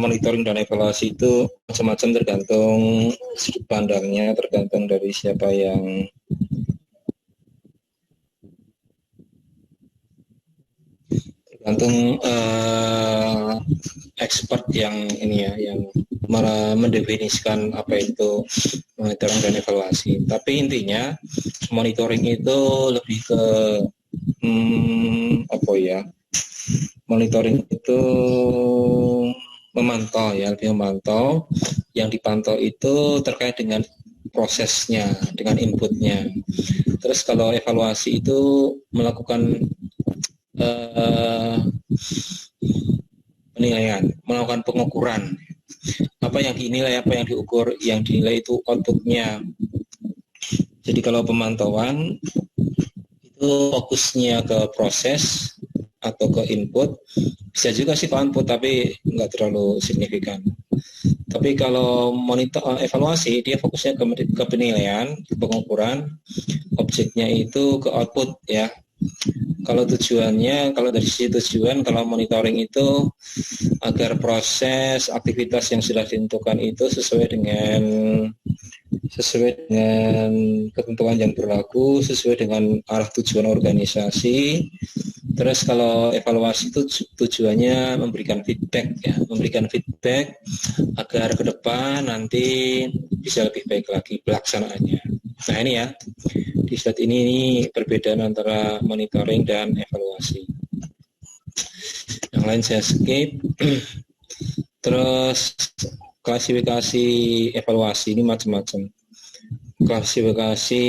monitoring dan evaluasi itu macam-macam, tergantung sudut pandangnya, tergantung dari siapa yang tergantung expert yang ini ya, yang mendefinisikan apa itu monitoring dan evaluasi. Tapi intinya monitoring itu lebih ke apa ya? Monitoring itu memantau ya, lebih memantau. Yang dipantau itu terkait dengan prosesnya, dengan inputnya. Terus kalau evaluasi itu melakukan penilaian, melakukan pengukuran. Apa yang dinilai, apa yang diukur, yang dinilai itu outputnya. Jadi kalau pemantauan itu fokusnya ke proses atau ke input, bisa juga sih ke output, tapi nggak terlalu signifikan. Tapi kalau monitor evaluasi, dia fokusnya ke penilaian, ke pengukuran, objeknya itu ke output ya. Kalau tujuannya, kalau dari sisi tujuan, kalau monitoring itu agar proses aktivitas yang sudah ditentukan itu sesuai dengan ketentuan yang berlaku, sesuai dengan arah tujuan organisasi. Terus kalau evaluasi itu tujuannya memberikan feedback ya, memberikan feedback agar ke depan nanti bisa lebih baik lagi pelaksanaannya. Nah ini ya, di slide ini perbedaan antara monitoring dan evaluasi. Yang lain saya skip. Terus klasifikasi evaluasi ini macam-macam. Klasifikasi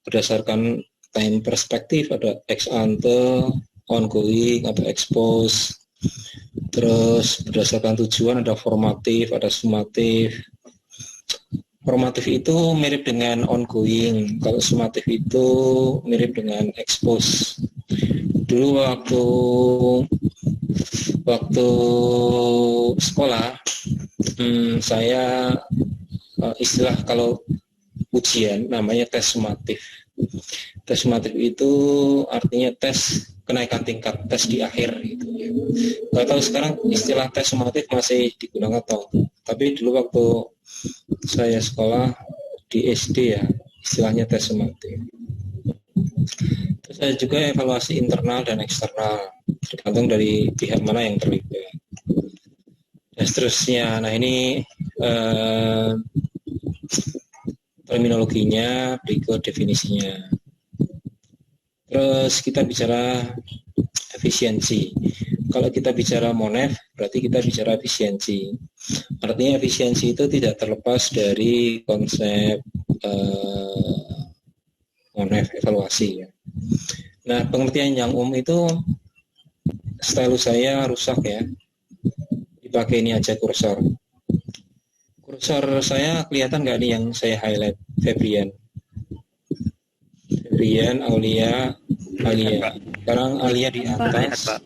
berdasarkan time perspektif, ada ex ante, ongoing, atau ex post. Terus berdasarkan tujuan ada formatif, ada sumatif. Formatif itu mirip dengan ongoing, kalau sumatif itu mirip dengan ex post. Dulu waktu sekolah, saya istilah kalau ujian namanya tes sumatif. Tes sumatif itu artinya tes kenaikan tingkat, tes di akhir gitu ya. Nggak tahu sekarang istilah tes sumatif masih digunakan atau, tapi dulu waktu saya sekolah di SD ya, istilahnya tes sumatif. Terus ada juga evaluasi internal dan eksternal, tergantung dari pihak mana yang terlibat. Dan seterusnya. Nah ini terminologinya, berikut definisinya. Terus kita bicara efisiensi. Kalau kita bicara MONEF, berarti kita bicara efisiensi. Artinya efisiensi itu tidak terlepas dari konsep MONEF evaluasi ya. Nah, pengertian yang umum itu stylus saya rusak ya. Dipakai ini aja kursor. Kursor saya kelihatan nggak nih yang saya highlight? Febrian, Aulia, Alia. Sekarang Alia di atas.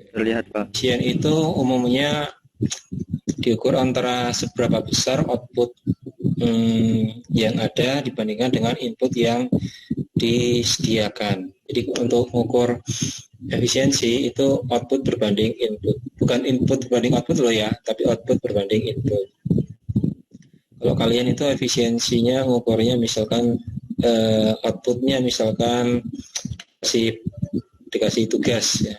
Terlihat Pak. Efisien itu umumnya diukur antara seberapa besar output yang ada dibandingkan dengan input yang disediakan. Jadi untuk mengukur efisiensi itu output berbanding input, bukan input berbanding output loh ya, tapi output berbanding input. Kalau kalian itu efisiensinya mengukurnya misalkan outputnya misalkan dikasih tugas ya,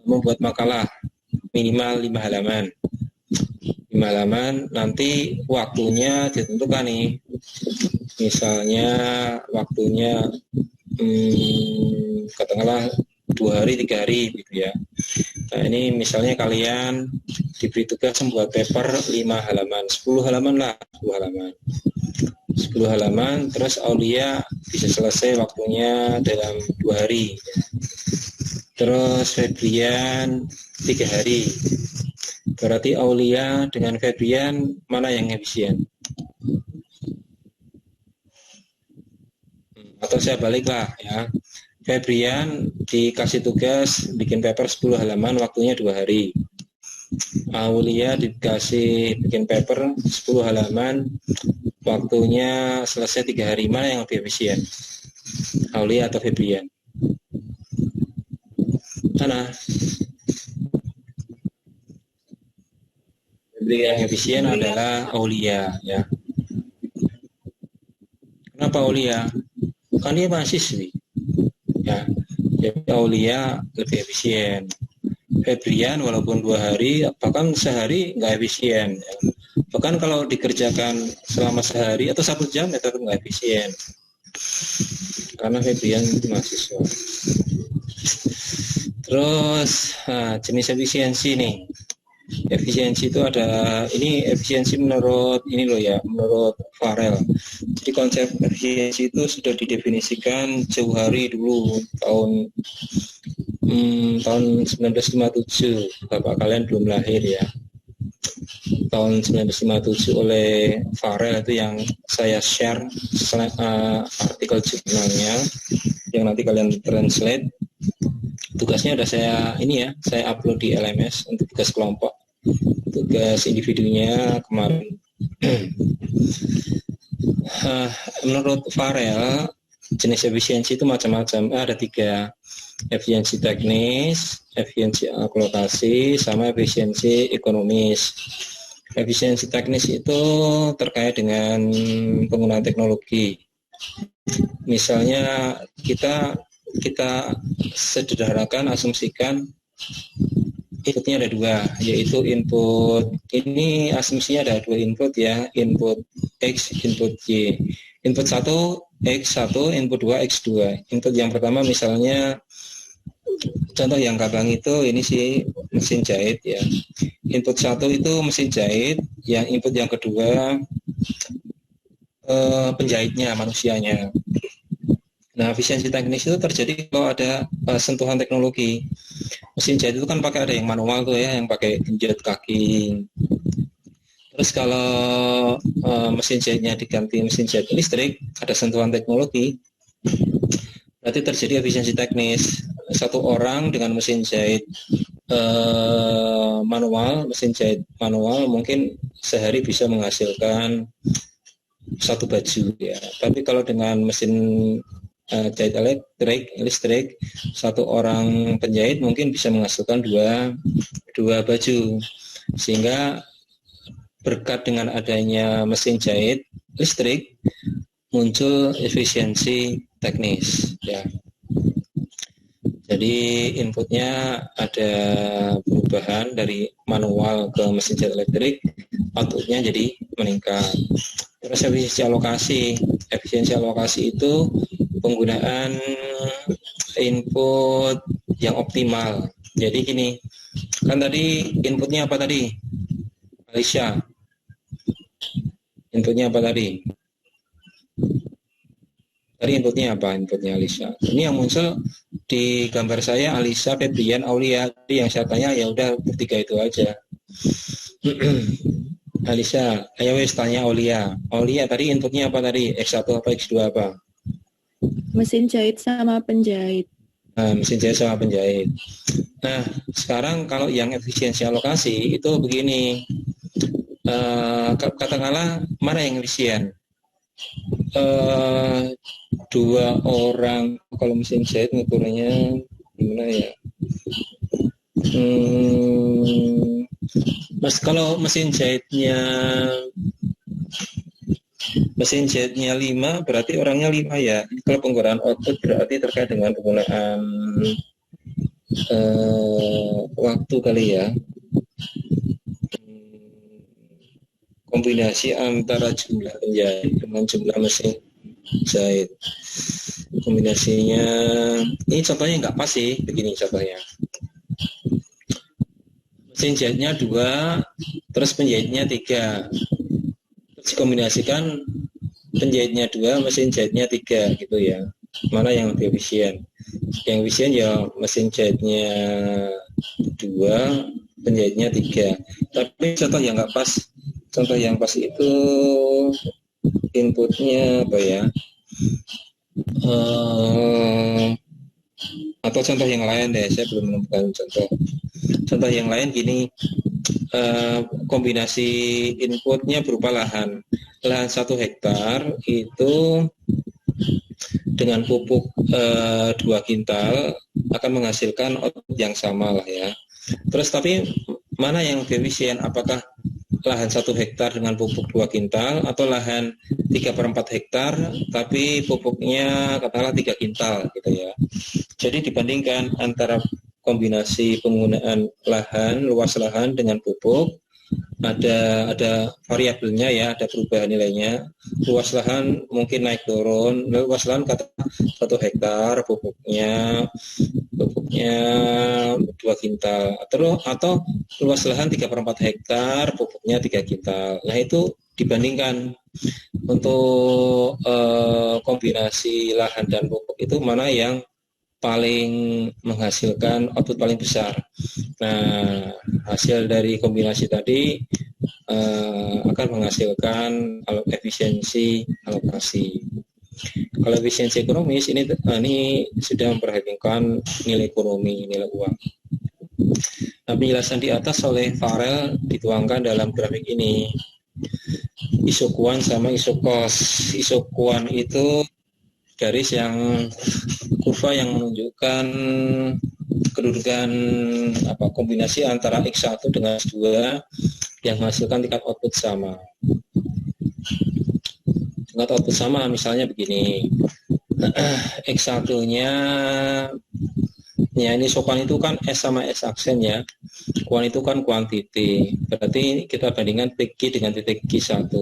membuat makalah minimal 5 halaman, nanti waktunya ditentukan nih, misalnya waktunya katakanlah 2 hari 3 hari gitu ya. Nah ini misalnya kalian diberi tugas membuat paper 5 halaman, 10 halaman lah, 10 halaman, terus Aulia bisa selesai waktunya dalam 2 hari, terus Febrian 3 hari. Berarti Aulia dengan Febrian mana yang efisien? Atau saya balik lah ya, Febrian dikasih tugas bikin paper 10 halaman, waktunya 2 hari. Aulia dikasih bikin paper 10 halaman, waktunya selesai 3 hari. Mana yang lebih efisien? Aulia atau Febrian? Mana? Febri yang efisien adalah Aulia, ya. Kenapa Aulia? Kan dia mahasiswi, ya. Jadi Aulia lebih efisien. Febrian walaupun 2 hari, bahkan sehari nggak efisien. Ya. Bahkan kalau dikerjakan selama sehari atau 1 jam ya tetap nggak efisien. Karena Febrian itu mahasiswa. Terus jenis efisiensi nih. Efisiensi itu ada, ini efisiensi menurut ini loh ya, menurut Farrell. Jadi konsep efisiensi itu sudah didefinisikan jauh hari dulu tahun 1957. Bapak kalian belum lahir ya. Tahun 1957 oleh Farrell itu yang saya share artikel jurnalnya yang nanti kalian translate. Tugasnya udah saya upload di LMS untuk tugas kelompok, tugas individunya kemarin. Menurut Farrell, jenis efisiensi itu macam-macam. Ada 3, efisiensi teknis, efisiensi alokasi, sama efisiensi ekonomis. Efisiensi teknis itu terkait dengan penggunaan teknologi. Misalnya kita sederhanakan, asumsikan inputnya ada 2, yaitu input, ini asumsinya ada 2 input ya, input X, input Y. Input 1 X1, input 2 X2. Input yang pertama misalnya, contoh yang gampang itu ini sih mesin jahit ya. Input 1 itu mesin jahit, yang input yang kedua penjahitnya, manusianya. Nah, efisiensi teknis itu terjadi kalau ada sentuhan teknologi. Mesin jahit itu kan pakai, ada yang manual tuh ya, yang pakai jahit kaki. Terus kalau mesin jahitnya diganti mesin jahit listrik, ada sentuhan teknologi, berarti terjadi efisiensi teknis. 1 orang dengan mesin jahit mesin jahit manual mungkin sehari bisa menghasilkan 1 baju ya. Tapi kalau dengan mesin jahit listrik, 1 orang penjahit mungkin bisa menghasilkan 2 baju. Sehingga berkat dengan adanya mesin jahit listrik muncul efisiensi teknis ya. Jadi inputnya ada perubahan dari manual ke mesin jahit elektrik, outputnya jadi meningkat. Terus efisiensi alokasi itu penggunaan input yang optimal. Jadi gini, kan tadi inputnya apa tadi? Alicia, inputnya apa tadi? Tadi inputnya apa? Inputnya Alicia. Ini yang muncul di gambar saya Alicia, Febrian, Aulia. Jadi yang saya tanya ya udah 3 itu aja. Alicia, ayo wes tanya Aulia. Aulia tadi inputnya apa tadi? X1 apa X2 apa? Mesin jahit sama penjahit. Nah, mesin jahit sama penjahit. Nah, sekarang kalau yang efisiensi alokasi itu begini. Katakanlah mana yang efisien? 2 orang, kalau mesin jahit ngukurnya gimana ya? Mas, kalau mesin jahitnya 5 berarti orangnya 5 ya. Kalau penggunaan output berarti terkait dengan penggunaan waktu kali ya. Kombinasi antara jumlah penjahit dengan jumlah mesin jahit. Kombinasinya, ini contohnya nggak pas sih, begini contohnya. Mesin jahitnya 2, terus penjahitnya 3. Terus dikombinasikan penjahitnya 2, mesin jahitnya 3 gitu ya. Mana yang lebih efisien? Yang efisien ya mesin jahitnya 2, penjahitnya 3. Tapi contoh yang nggak pas. Contoh yang pas itu inputnya apa ya? Atau contoh yang lain deh, saya belum menemukan contoh. Contoh yang lain gini, kombinasi inputnya berupa lahan 1 hektar itu dengan pupuk 2 kintal akan menghasilkan output yang sama lah ya. Terus tapi mana yang lebih efisien? Apakah lahan 1 hektar dengan pupuk 2 kintal atau lahan 3/4 hektar tapi pupuknya katakanlah 3 kintal gitu ya. Jadi dibandingkan antara kombinasi penggunaan lahan, luas lahan dengan pupuk, ada variabelnya ya, ada perubahan nilainya. Luas lahan mungkin naik turun, luas lahan kata 1 hektar pupuknya 2 kintal atau luas lahan 3/4 hektar pupuknya 3 kintal. Nah itu dibandingkan untuk kombinasi lahan dan pupuk itu mana yang paling menghasilkan output paling besar. Nah, hasil dari kombinasi tadi akan menghasilkan efisiensi alokasi. Kalau efisiensi ekonomis ini sudah memperhatikan nilai ekonomi, nilai uang. Nah, penjelasan di atas oleh Farrell dituangkan dalam grafik ini. Isokuan sama isokos. Isokuan itu garis yang kurva yang menunjukkan kedudukan kombinasi antara X1 dengan X2 yang menghasilkan tingkat output sama. Tingkat output sama misalnya begini. X1-nya ini sokuan itu kan S sama S aksen ya. Kuan itu kan kuantiti. Berarti kita bandingkan titik Q dengan titik Q1.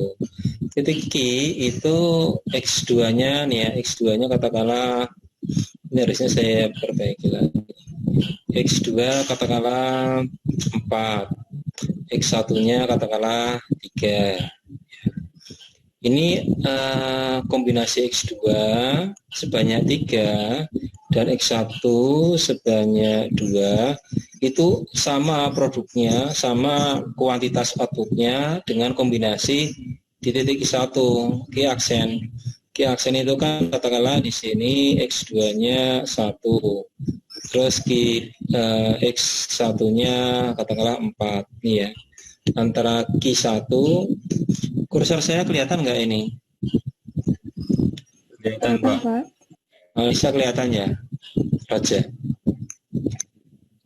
Titik Q itu X2-nya nih ya, X2-nya katakanlah ini harusnya saya perbaiki lagi. X2 katakanlah 4. X1-nya katakanlah 3. Ini kombinasi X2 sebanyak 3 dan X1 sebanyak 2 itu sama produknya, sama kuantitas outputnya dengan kombinasi di titik Q1, Q aksen. Q aksen itu kan katakanlah di sini X2-nya 1, terus X1-nya katakanlah 4 nih ya. Antara Q1, kursor saya kelihatan nggak ini? Kelihatan Pak? Bisa kelihatan ya, Raja?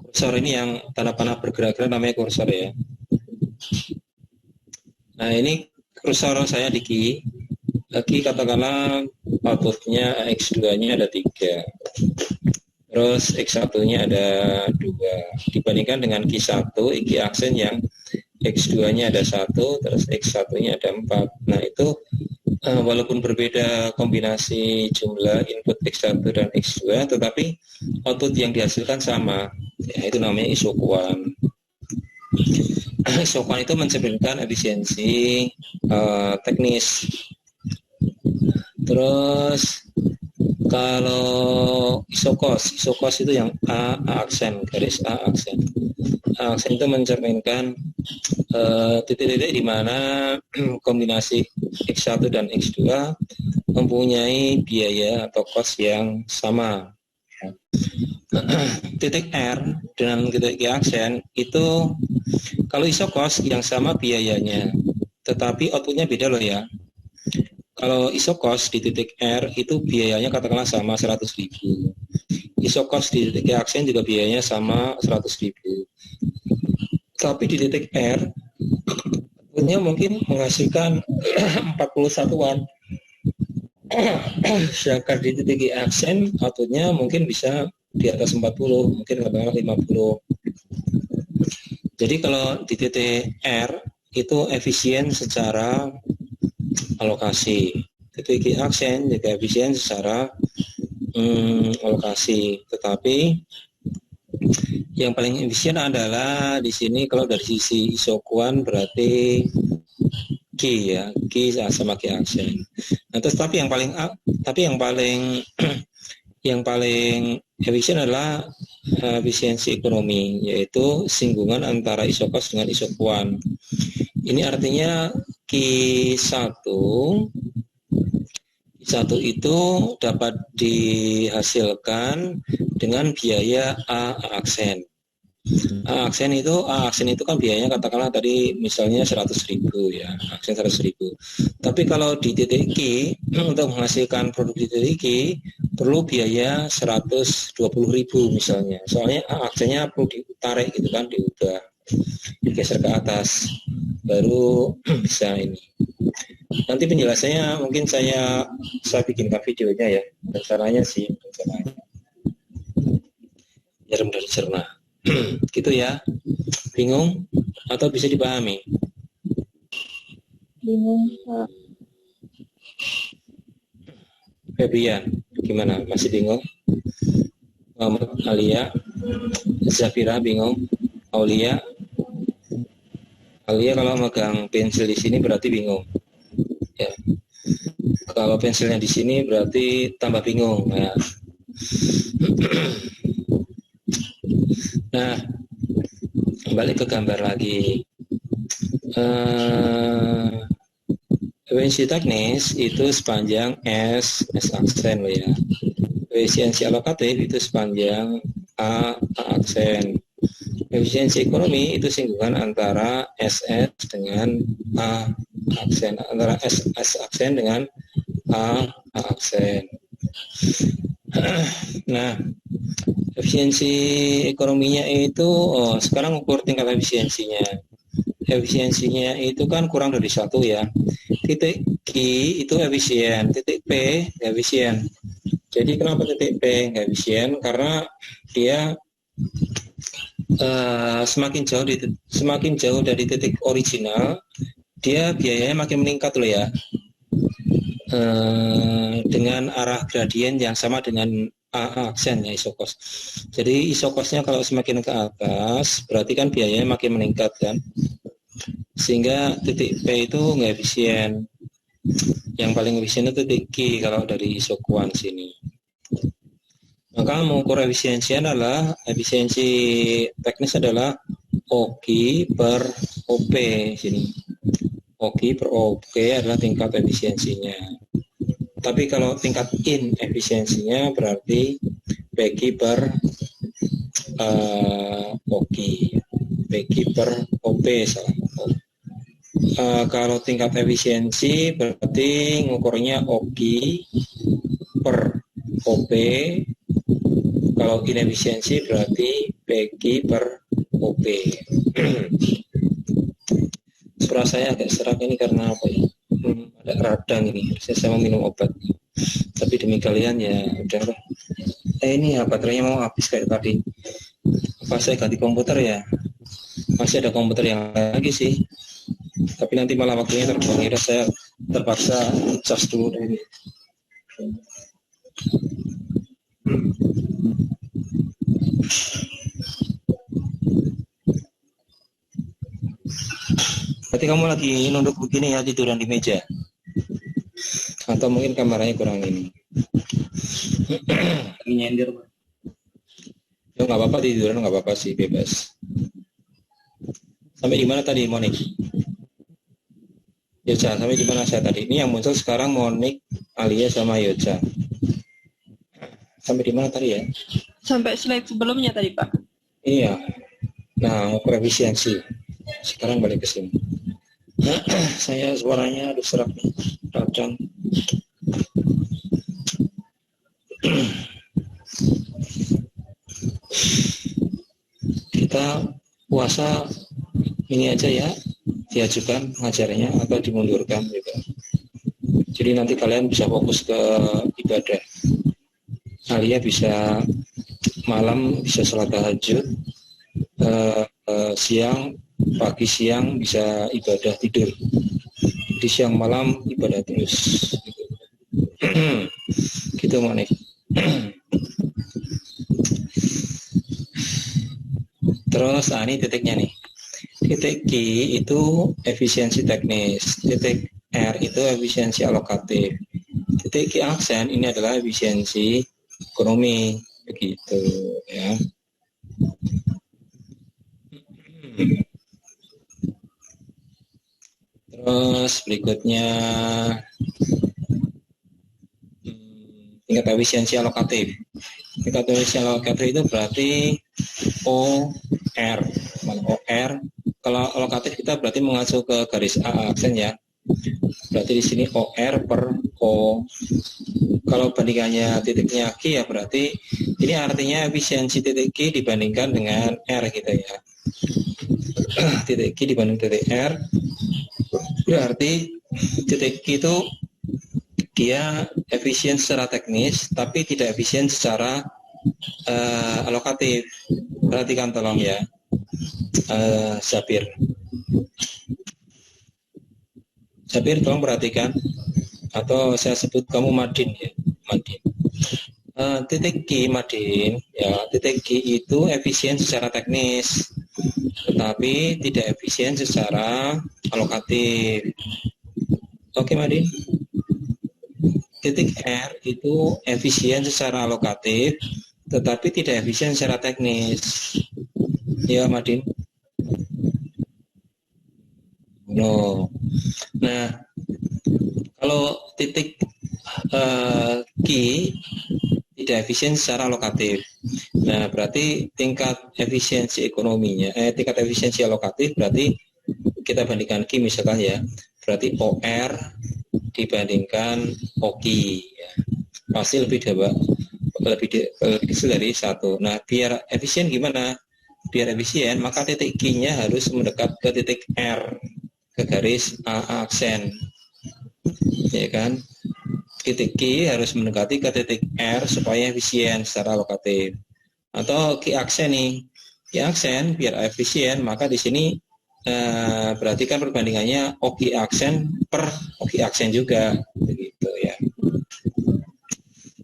Kursor ini yang tanda panah bergerak-gerak namanya kursor ya. Nah ini kursor saya di Q. Lagi katakanlah outputnya X2-nya ada 3. Terus X1-nya ada 2. Dibandingkan dengan Q1, Q aksen yang X2-nya ada 1, terus X1-nya ada 4. Nah itu walaupun berbeda kombinasi jumlah input X1 dan X2, tetapi output yang dihasilkan sama. Ya, itu namanya isokuan. Isokuan itu mencerminkan efisiensi teknis. Terus kalau isokos itu yang A aksen, garis A aksen. A aksen itu mencerminkan titik-titik di mana kombinasi X1 dan X2 mempunyai biaya atau kos yang sama. Titik R dengan titik Q aksen itu kalau isokos yang sama biayanya, tetapi outputnya beda loh ya. Kalau isokos di titik R itu biayanya katakanlah sama 100.000. Isokos di titik Q aksen juga biayanya sama 100.000. Tapi di titik R outputnya mungkin menghasilkan 41-an. Sedangkan di titik Q aksen outputnya mungkin bisa di atas 40, mungkin katakanlah 50. Jadi kalau di titik R itu efisien secara alokasi. Titik Q aksen juga efisien secara alokasi. Tetapi yang paling efisien adalah di sini kalau dari sisi isokuan berarti Q ya, Q sama Q aksen. Nah, tapi yang paling efisien adalah efisiensi ekonomi, yaitu singgungan antara isokos dengan isokuan. Ini artinya Q1 itu dapat dihasilkan dengan biaya A aksen. aksen itu kan biayanya katakanlah tadi misalnya 100.000 ya, aksen 100.000. Tapi kalau di titik Q untuk menghasilkan produk di titik Q perlu biaya 120.000 misalnya. Soalnya aksennya perlu ditarik gitu kan, diubah, digeser ke atas, baru bisa ini. Nanti penjelasannya mungkin saya bikinkan videonya ya, rencananya sih, biar mudah dicerna. Gitu ya. Bingung atau bisa dipahami? Bingung, Pak. Febrian, gimana? Masih bingung? Muhammad, Alia, Zafira bingung? Aulia kalau megang pensil di sini berarti bingung. Ya. Kalau pensilnya di sini berarti tambah bingung. Ya. Nah, kembali ke gambar lagi. Efisiensi teknis itu sepanjang S aksen loh ya. Efisiensi alokatif itu sepanjang A aksen. Efisiensi ekonomi itu singgungan antara SS dengan A aksen, antara S aksen dengan A aksen. Nah, efisiensi ekonominya itu, sekarang ukur tingkat efisiensinya. Efisiensinya itu kan kurang dari 1 ya. Titik Q itu efisien, titik P nggak efisien. Jadi kenapa titik P nggak efisien? Karena dia semakin jauh dari titik original, dia biayanya makin meningkat loh ya. Dengan arah gradien yang sama dengan A aksen ya isokos. Jadi isokosnya kalau semakin ke atas, berarti kan biayanya makin meningkat kan. Sehingga titik P itu nggak efisien. Yang paling efisien itu titik Q kalau dari isokuan sini. Maka mengukur efisiensi teknis adalah OQ per OP sini. OQ per OP adalah tingkat efisiensinya. Tapi kalau tingkat inefisiensinya berarti PQ per OQ. PQ per OP salah. Kalau tingkat efisiensi berarti ngukurnya OQ per OP. Kalau inefisiensi berarti PQ per OP. Suara saya agak serak ini karena apa ya? Ada radang ini. Saya mau minum obat. Tapi demi kalian ya udah. Ini ya baterainya mau habis kayak tadi. Apa saya ganti komputer ya? Masih ada komputer yang lagi sih. Tapi nanti malah waktunya terbuang. Kira saya terpaksa cas dulu deh. Berarti kamu lagi nunduk begini ya, tiduran di meja, atau mungkin kamarnya kurang ini. Lagi nyender, Pak. Ya nggak apa-apa, tiduran nggak apa-apa sih, bebas. Sampai di mana tadi, Monik? Yoja, sampai di mana saya tadi? Ini yang muncul sekarang Monik, Alia sama Yoja. Sampai di mana tadi ya? Sampai slide sebelumnya tadi, Pak. Iya. Nah, ukur efisiensi. Sekarang balik ke sini. Saya suaranya aduh serak nih, radang. Kita puasa ini aja ya, diajukan ngajarnya atau dimundurkan juga. Jadi nanti kalian bisa fokus ke ibadah. Alia bisa malam bisa sholat tahajud, pagi siang bisa ibadah tidur. Di siang malam ibadah terus. Gitu Monik. Terus ini titiknya nih. Titik Q itu efisiensi teknis, titik R itu efisiensi alokatif, titik Q aksen ini adalah efisiensi ekonomi, begitu ya. Terus berikutnya tingkat efisiensi alokatif. Tingkat efisiensi alokatif itu berarti O R. OR. Kalau alokatif kita berarti mengacu ke garis A aksen ya. Berarti di sini OR per O. Kalau bandingannya titiknya Q ya berarti ini artinya efisiensi titik Q dibandingkan dengan R gitu ya. Titik Q dibanding titik R berarti titik Q itu dia efisien secara teknis tapi tidak efisien secara alokatif. Perhatikan tolong ya, Zabir tolong perhatikan, atau saya sebut kamu Madin ya, Madin. Titik Q Madin ya, titik Q itu efisien secara teknis tetapi tidak efisien secara alokatif. Oke Madin. Titik R itu efisien secara alokatif tetapi tidak efisien secara teknis. Ya Madin. No. Nah, kalau titik Q tidak efisien secara alokatif. Nah, berarti tingkat efisiensi ekonominya, tingkat efisiensi alokatif berarti kita bandingkan Q misalkan ya, berarti OR dibandingkan OQ ya. Pasti lebih kecil dari 1. Nah, biar efisien gimana? Biar efisien, maka titik Q-nya harus mendekat ke titik R, ke garis A aksen. Ya kan? Titik Q harus mendekati ke titik R supaya efisien secara alokatif. Atau Q aksen nih. Q aksen biar efisien, maka di sini berarti kan perbandingannya OQ aksen per OQ aksen juga begitu ya.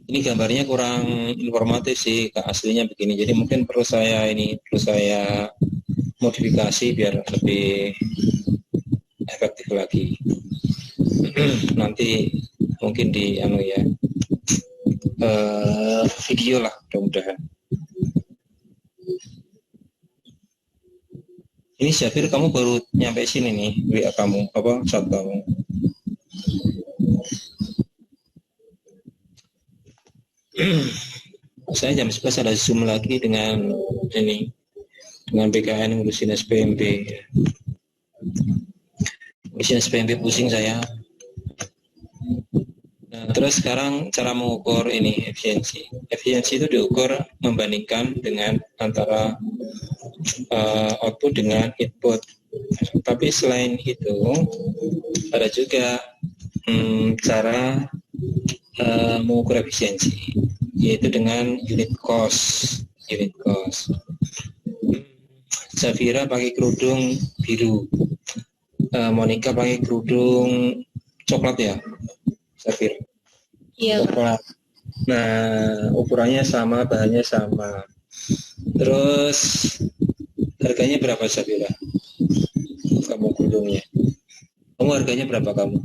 Ini gambarnya kurang informatif sih, aslinya begini. Jadi mungkin perlu saya modifikasi biar lebih efektif lagi. Nanti mungkin di video lah mudah-mudahan. Ini Syafir, kamu baru nyampe sini nih, WA kamu, chat kamu. Saya jam 11 ada Zoom lagi dengan BKN ngurusin SPMB. Ngurusin SPMB pusing saya. Nah, terus sekarang cara mengukur ini efisiensi. Efisiensi itu diukur membandingkan dengan antara output dengan input. Tapi selain itu ada juga cara mengukur efisiensi, yaitu dengan unit cost. Zafira pakai kerudung biru, Monica pakai kerudung coklat ya, Zafira. Iya. Coklat. Nah, ukurannya sama, bahannya sama. Terus harganya berapa Zafira? Kamu kerudungnya. Kamu harganya berapa kamu?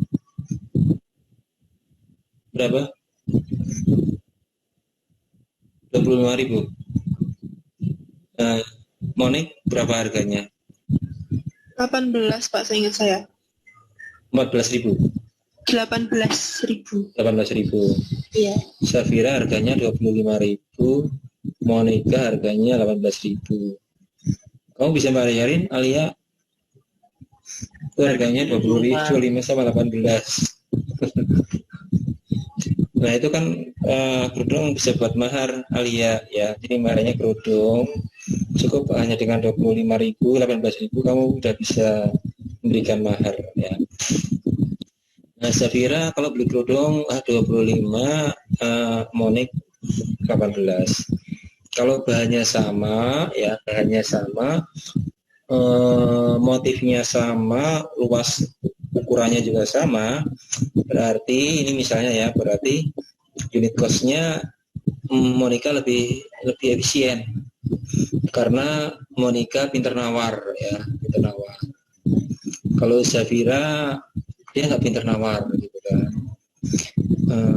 Berapa? 25.000. Monik berapa harganya? 18 Pak, seingat saya. 14.000. 18.000. 18.000. Iya. Zafira harganya 25.000. Monika harganya 18.000. Kamu bisa bayarin Alia? Itu harganya 20.000, 5 sama 18. Nah itu kan kerudung bisa buat mahar Alia ya. Jadi maharnya kerudung cukup hanya dengan 25.000, 18.000 kamu udah bisa memberikan mahar ya. Nah Zafira kalau beli kerudung 25, Monik 18. Kalau bahannya sama ya, motifnya sama, luas ukurannya juga sama, berarti ini misalnya ya, berarti unit cost-nya Monica lebih efisien karena Monica pinter nawar ya, pinter nawar. Kalau Zafira dia nggak pinter nawar gitu kan.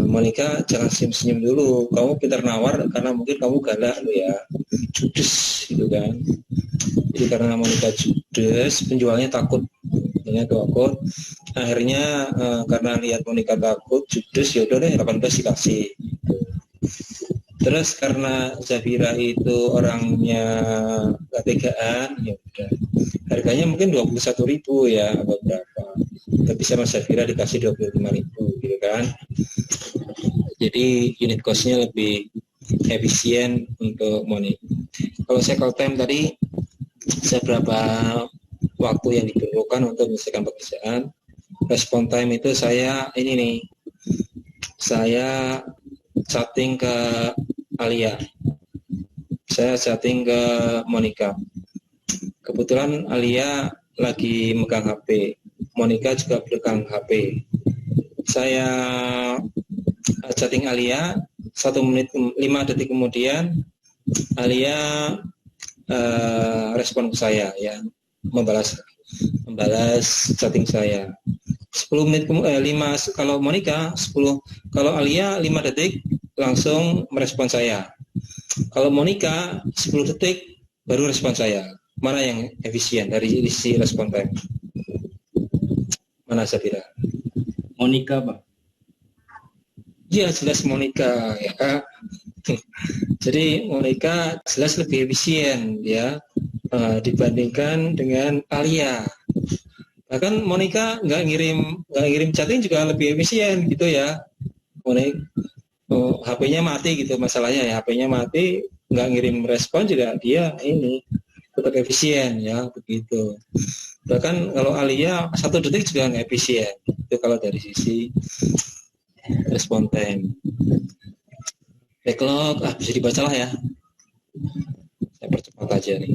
Monica jangan senyum-senyum dulu, kamu pinter nawar karena mungkin kamu galak lo ya, judes gitu kan. Jadi karena Monica judes, penjualnya takut, akhirnya karena lihat Monica takut judes, ya udah deh 18 dikasih gitu. Terus karena Zafira itu orangnya gak tegaan, ya udah. Harganya mungkin 21.000 ya atau berapa. Tapi sama Zafira dikasih 25.000 gitu kan. Jadi unit cost-nya lebih efisien untuk Monik. Kalau cycle time tadi seberapa waktu yang diperlukan untuk menyelesaikan pekerjaan. Respon time itu saya chatting ke Alia, saya chatting ke Monica. Kebetulan Alia lagi megang HP, Monica juga pegang HP. Saya chatting Alia, 1 menit 5 detik kemudian Alia respon ke saya, ya, membalas chatting saya. 10 menit 5 kalau Monica 10, kalau Alia 5 detik langsung merespon saya. Kalau Monica 10 detik baru respon saya. Mana yang efisien dari sisi respon time? Mana Safira? Monica, Pak. Ya jelas Monica ya. Jadi Monica jelas lebih efisien ya dibandingkan dengan Alia. Bahkan Monica nggak ngirim chatting juga lebih efisien gitu ya. Monica HP-nya mati gitu masalahnya ya, HP-nya mati nggak ngirim respon juga dia ini tetap efisien ya begitu. Bahkan kalau Alia 1 detik juga nggak efisien. Itu kalau dari sisi respon time. Backlog bisa dibaca lah ya. Saya percepat aja nih.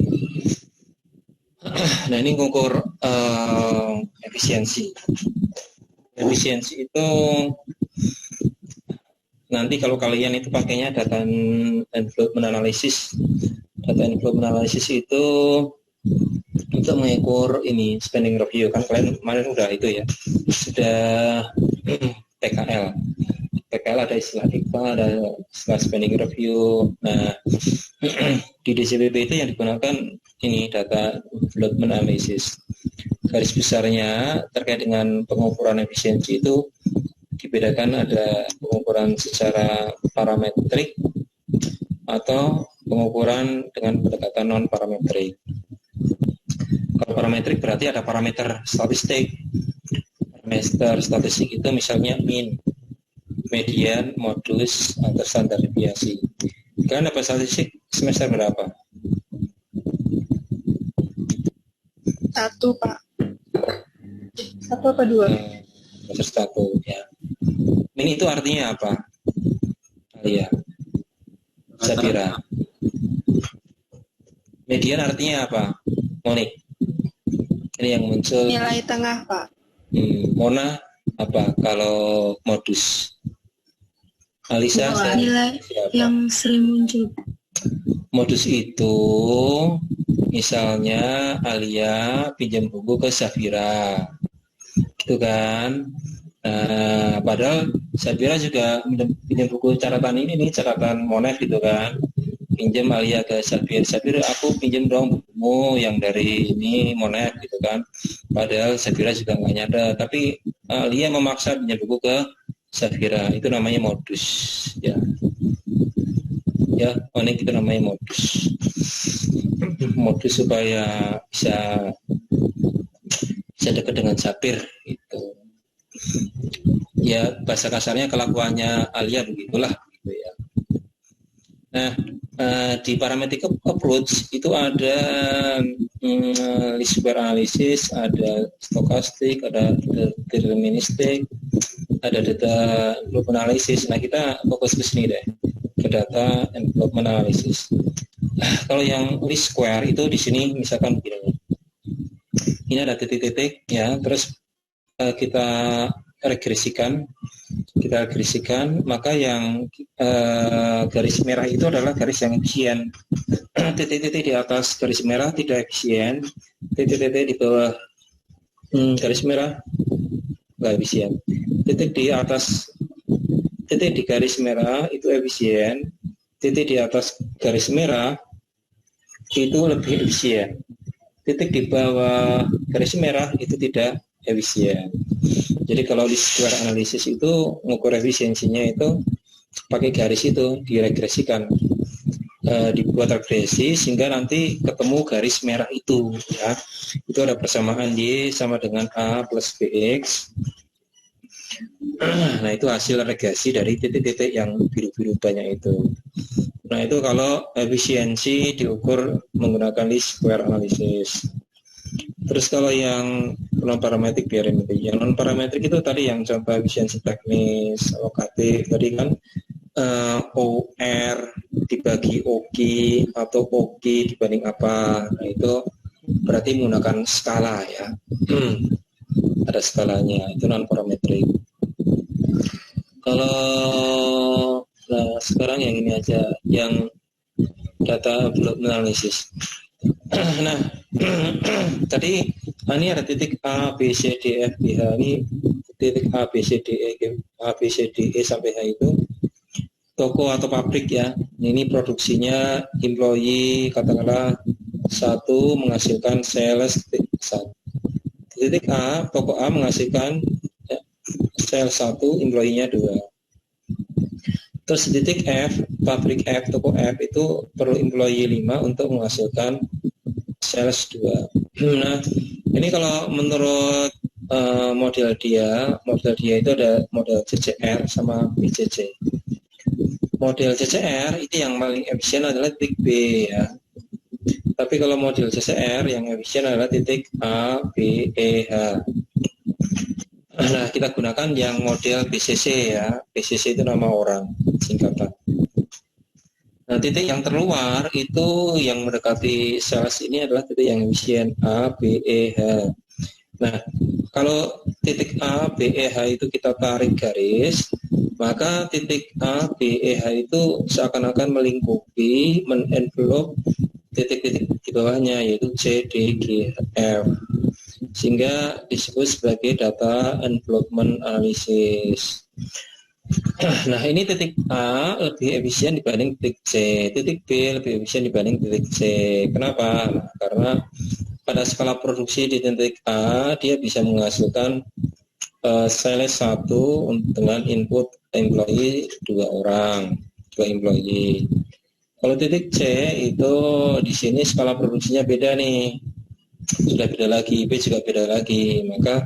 Nah ini ngukur efisiensi. Efisiensi itu nanti kalau kalian itu pakainya data envelopment analysis. Data envelopment analysis itu untuk mengukur ini spending review, kan kalian kemarin udah itu ya, sudah PKL. PKL ada istilah DIPA, ada istilah spending review. Nah, di DCBP itu yang digunakan ini data development analysis. Garis besarnya terkait dengan pengukuran efisiensi itu dibedakan, ada pengukuran secara parametrik atau pengukuran dengan pendekatan non parametrik. Kalau parametrik berarti ada parameter statistik. Parameter statistik itu misalnya mean, median, modus, atau standar deviasi. Kalian dapat statistik semester berapa? 1, Pak. 1 apa 2? Semester 1 ya. Mean itu artinya apa? Iya. Safira. Median artinya apa? Monik. Ini yang muncul. Nilai tengah, Pak. Mona apa kalau modus? Alisa, nilai yang sering muncul. Modus itu misalnya Alia pinjam buku ke Safira, gitu kan? Padahal Safira juga pinjam buku catatan ini nih, catatan Monet gitu kan? Pinjam Alia ke Safira, aku pinjam dong bukumu yang dari ini Monet gitu kan? Padahal Safira juga nggak nyadar, tapi Alia memaksa pinjam buku ke Safira, itu namanya modus ya. Ya, Monik itu namanya modus. Modus supaya bisa dekat dengan Sapir itu. Ya, bahasa kasarnya kelakuannya Alia begitulah gitu ya. Nah, di parametric approach itu ada least square analysis, ada stokastik, ada deterministik, ada data envelopment analysis. Nah, kita fokus ke sini deh, ke data envelopment analysis. Kalau yang least square itu di sini misalkan begini. Ini ada titik-titik ya, terus kita regresikan, maka yang garis merah itu adalah garis yang efisien. Titik-titik di atas garis merah tidak efisien, titik-titik di bawah garis merah nggak efisien. Titik di atas, titik di garis merah itu efisien, titik di atas garis merah itu lebih efisien. Titik di bawah garis merah itu tidak efisien. Jadi kalau di square analysis itu mengukur efisiensinya itu pakai garis itu diregresikan, dibuat regresi sehingga nanti ketemu garis merah itu ya. Itu ada persamaan Y sama dengan A plus BX. Nah itu hasil regresi dari titik-titik yang biru-biru banyak itu. Nah itu kalau efisiensi diukur menggunakan least square analysis. Terus kalau yang non parametrik biarin itu. Yang non parametrik itu tadi yang contoh efisiensi teknis, OKT tadi kan OR dibagi OQ atau OQ dibanding apa. Nah itu berarti menggunakan skala ya. Ada skalanya, itu non parametrik. Kalau nah sekarang yang ini aja, yang data block analysis. Nah, tadi ini ada titik A, B, C, D, F, G, H. Ini titik A, B, C, D, E, A, B, C, D, E sampai H itu toko atau pabrik ya. Ini produksinya employee katakanlah 1 menghasilkan sales satu. Titik A, toko A menghasilkan sales 1, employee-nya 2. Terus titik F, pabrik F, toko F itu perlu employee 5 untuk menghasilkan sales 2. Nah, ini kalau menurut model dia itu ada model CCR sama BCC. Model CCR itu yang paling efisien adalah titik B ya. Tapi kalau model CCR yang efisien adalah titik A, B, E, H. Nah, kita gunakan yang model BCC ya. BCC itu nama orang, singkatan. Nah, titik yang terluar itu yang mendekati sales ini adalah titik yang efisien A, B, E, H. Nah, kalau titik A, B, E, H itu kita tarik garis, maka titik A, B, E, H itu seakan-akan melingkupi, menenvelop titik-titik di bawahnya, yaitu C, D, G, F. Sehingga disebut sebagai data envelopment analysis. Nah ini titik A lebih efisien dibanding titik C, titik B lebih efisien dibanding titik C. Kenapa? Nah, karena pada skala produksi di titik A dia bisa menghasilkan sales 1 dengan input employee 2 orang, 2 employee. Kalau titik C itu di sini skala produksinya beda nih. Sudah beda lagi, B juga beda lagi. Maka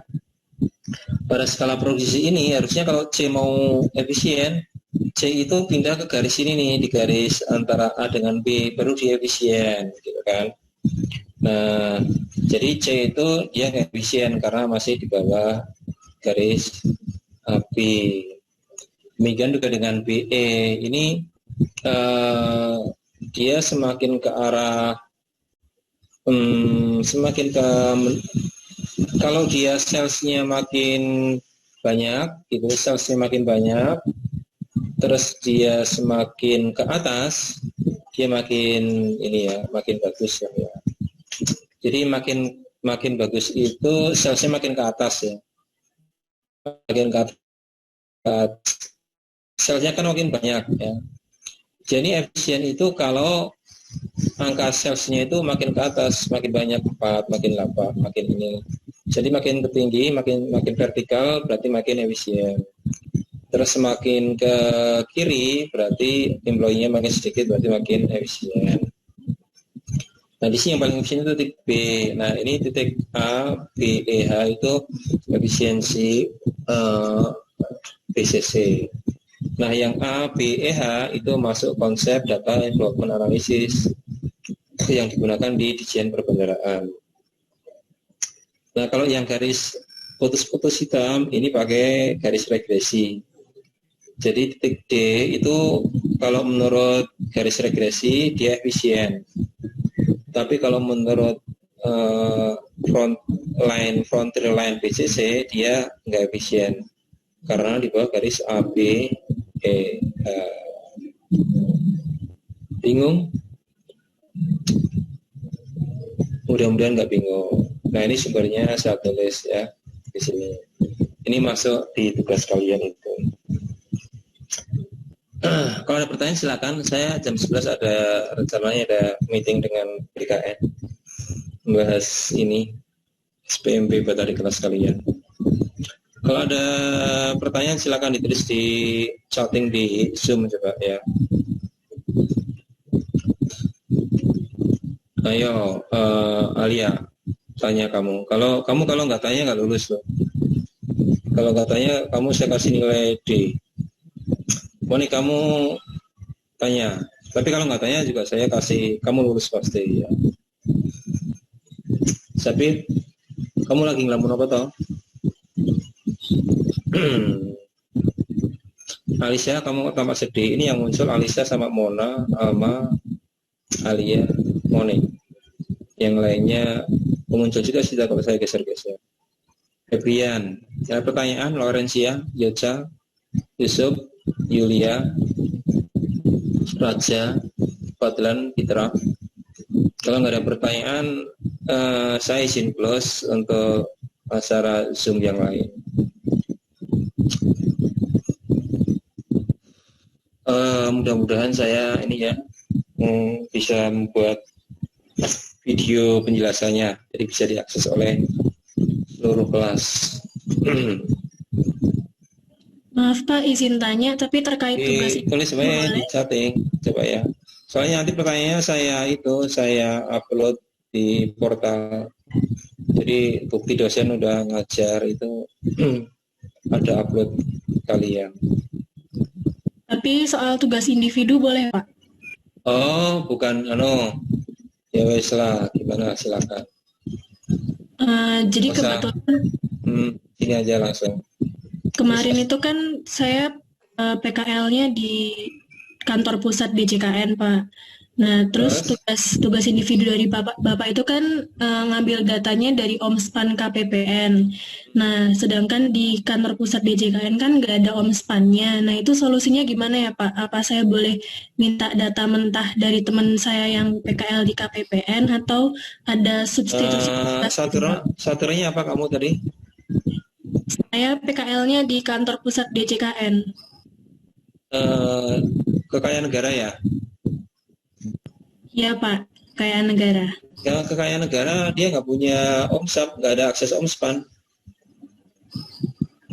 pada skala produksi ini harusnya kalau C mau efisien, C itu pindah ke garis ini nih, di garis antara A dengan B, baru dia efisien gitu kan. Nah, jadi C itu dia efisien karena masih di bawah garis AB. Demikian juga dengan BE, ini dia semakin ke arah kalau dia salesnya makin banyak, itu salesnya makin banyak, terus dia semakin ke atas, dia makin ini ya, makin bagus ya. Jadi makin bagus itu salesnya makin ke atas ya, makin ke atas. Salesnya kan makin banyak ya. Jadi efisien itu kalau angka salesnya itu makin ke atas, makin banyak 4, makin 8, makin ini. Jadi makin tinggi, makin vertikal berarti makin efisien. Terus semakin ke kiri berarti employee-nya makin sedikit berarti makin efisien. Nah di sini yang paling efisien itu titik B. Nah ini titik A, B, E, H itu efisiensi BCC. Nah, yang A, B, E, H itu masuk konsep data envelopment analysis yang digunakan di Ditjen Perbendaharaan. Nah, kalau yang garis putus-putus hitam ini pakai garis regresi. Jadi titik D itu kalau menurut garis regresi dia efisien. Tapi kalau menurut frontier line BCC dia nggak efisien karena di bawah garis AB. Bingung? Mudah-mudahan nggak bingung. Nah ini sumbernya saya tulis ya di sini. Ini masuk di tugas kalian itu. Kalau ada pertanyaan silakan. Saya jam 11 ada rencananya ada meeting dengan BKN membahas ini SPMB buat adik kelas kalian. Kalau ada pertanyaan silakan ditulis di chatting di Zoom coba ya. Ayo Alia, tanya kamu. Kalau nggak tanya nggak lulus loh. Kalau nggak tanya kamu saya kasih nilai D. Moni kamu tanya. Tapi kalau nggak tanya juga saya kasih kamu lulus pasti ya. Tapi kamu lagi ngelamun apa toh? Alicia kamu tampak sedih. Ini yang muncul Alicia sama Mona sama Alia, Moni. Yang lainnya muncul juga sih kalau saya geser-geser. Febrian, ya, pertanyaan Laurencia, Yoca, Yusuf, Yulia, Raja, Fadlan, Fitra. Kalau nggak ada pertanyaan, saya izin close untuk acara Zoom yang lain. Mudah-mudahan saya ini ya bisa membuat video penjelasannya, jadi bisa diakses oleh seluruh kelas. Maaf Pak, izin tanya, tapi terkait tugas itu Tulis semuanya di chatting, coba ya. Soalnya nanti pertanyaannya saya upload di portal. Jadi bukti dosen udah ngajar itu ada upload kalian. Tapi soal tugas individu boleh Pak? Oh, bukan ya wes lah, gimana silakan. Jadi kebetulan ini aja langsung. kemarin itu kan saya PKL-nya di kantor pusat DJKN Pak. Nah terus tugas individu dari Bapak itu kan ngambil datanya dari Omspan KPPN. Nah sedangkan di kantor pusat DJKN kan nggak ada Omspannya. Nah itu solusinya gimana ya Pak? Apa saya boleh minta data mentah dari teman saya yang PKL di KPPN atau ada substitusi? Saturnya apa kamu tadi? Saya PKL-nya di kantor pusat DJKN. Kekayaan negara ya? Iya Pak, kekayaan negara. Ya, kekayaan negara dia nggak punya OMSAP, nggak ada akses OMSPAN.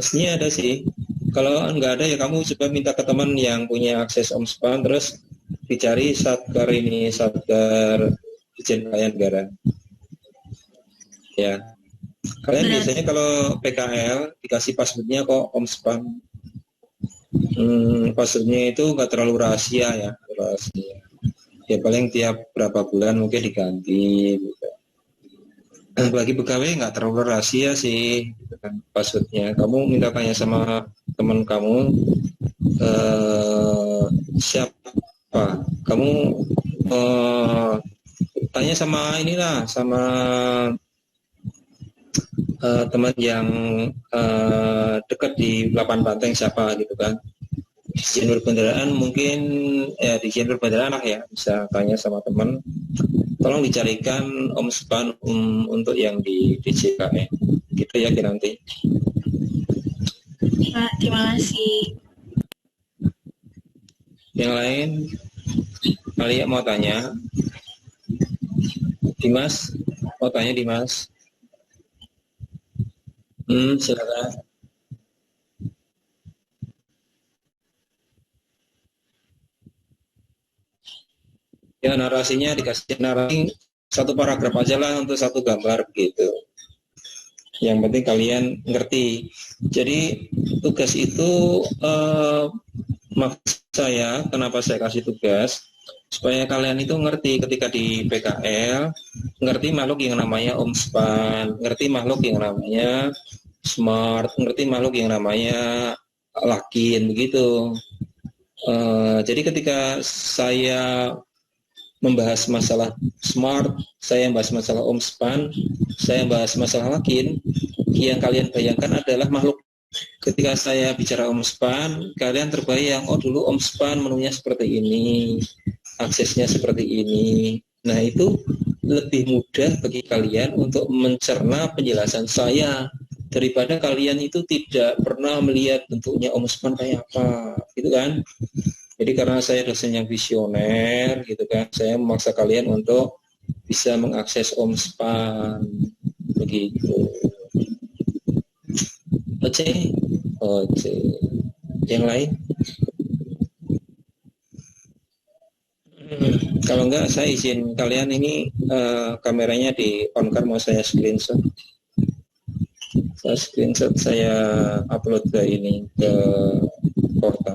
Mestinya ada sih. Kalau nggak ada ya kamu coba minta ke teman yang punya akses OMSPAN, terus dicari satker Dijen Kekayaan Negara. Ya. Kalian biasanya kalau PKL dikasih passwordnya kok OMSPAN. Passwordnya itu nggak terlalu rahasia ya, rahasia. Ya paling tiap berapa bulan mungkin diganti gitu. Bagi pegawai nggak terlalu rahasia sih gitu kan, passwordnya. Kamu minta tanya sama teman kamu siapa kamu, tanya sama teman yang dekat di Lapan Banteng siapa gitu kan. Dijen Perbendaharaan mungkin di Dijen Perbendaharaan ya, bisa tanya sama teman, tolong dicarikan OMSPAN untuk yang di DJKN gitu ya nanti. Pak, terima kasih. Yang lain Alia mau tanya? Dimas mau tanya? Dimas silakan. Ya narasinya dikasih narasi satu paragraf aja lah untuk satu gambar begitu. Yang penting kalian ngerti. Jadi tugas itu maksud saya kenapa saya kasih tugas supaya kalian itu ngerti ketika di PKL, ngerti makhluk yang namanya OMSPAN, ngerti makhluk yang namanya SMART, ngerti makhluk yang namanya LAKIN begitu. Jadi ketika saya membahas masalah SMART, saya membahas masalah OMSPAN, saya membahas masalah LAKIN, yang kalian bayangkan adalah makhluk. Ketika saya bicara OMSPAN, kalian terbayang, oh dulu OMSPAN menunya seperti ini, aksesnya seperti ini. Nah itu lebih mudah bagi kalian untuk mencerna penjelasan saya daripada kalian itu tidak pernah melihat bentuknya OMSPAN kayak apa, gitu kan? Jadi karena saya dosen yang visioner, gitu kan, saya memaksa kalian untuk bisa mengakses OMSPAN, begitu. Oke, oke. Yang lain? Kalau enggak, saya izin kalian ini kameranya di on kan, mau saya screenshot. Saya screenshot, saya upload ke ini, ke portal.